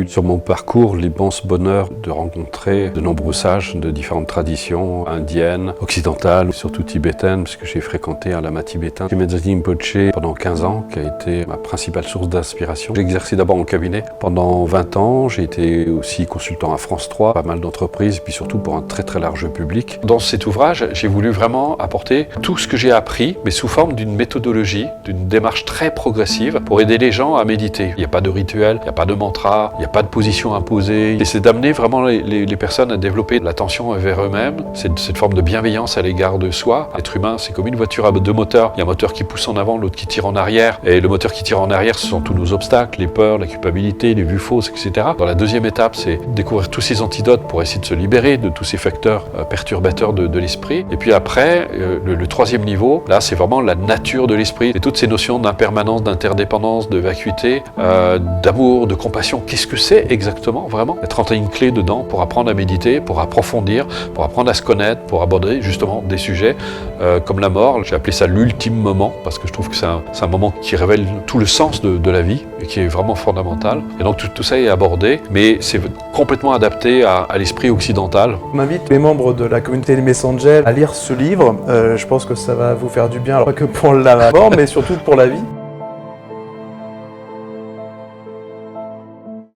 eu sur mon parcours l'immense bonheur de rencontrer de nombreux sages de différentes traditions indiennes, occidentales, surtout tibétaines, puisque j'ai fréquenté un lama tibétain, Chimedzi Rinpoche, pendant 15 ans, qui a été ma principale source d'inspiration. J'ai exercé d'abord en cabinet pendant 20 ans, j'ai été aussi consultant à France 3, pas mal d'entreprises, puis surtout pour un très très large public. Dans cet ouvrage, j'ai voulu vraiment apporter tout ce que j'ai appris, mais sous forme d'une méthodologie, d'une démarche très progressive pour aider les gens à méditer. Il n'y a pas de rituel, il n'y a pas de mantra, il n'y a pas de position imposée. Et c'est d'amener vraiment les personnes à développer l'attention vers eux-mêmes. C'est cette forme de bienveillance à l'égard de soi. L'être humain, c'est comme une voiture à deux moteurs. Il y a un moteur qui pousse en avant, l'autre qui tire en arrière. Et le moteur qui tire en arrière, ce sont tous nos obstacles, les peurs, la culpabilité, les vues fausses, etc. Dans la deuxième étape, c'est découvrir tous ces antidotes pour essayer de se libérer de tous ces facteurs perturbateurs de l'esprit. Et puis après, le troisième niveau, là, c'est vraiment la nature de l'esprit. Et toutes ces notions d'impermanence, d'interdépendance, de vacuité, d'amour, de compassion. Qu'est-ce que c'est exactement, vraiment? Être rentré une clé dedans pour apprendre à méditer, pour approfondir, pour apprendre à se connaître, pour aborder justement des sujets comme la mort. J'ai appelé ça l'ultime moment, parce que je trouve que c'est un moment qui révèle tout le sens de la vie et qui est vraiment fondamental. Et donc tout ça est abordé, mais c'est complètement adapté à l'esprit occidental. On invite les membres de la communauté des Messangers à lire ce livre. Je pense que ça va vous faire du bien, alors pas que pour la mort, mais surtout pour la vie.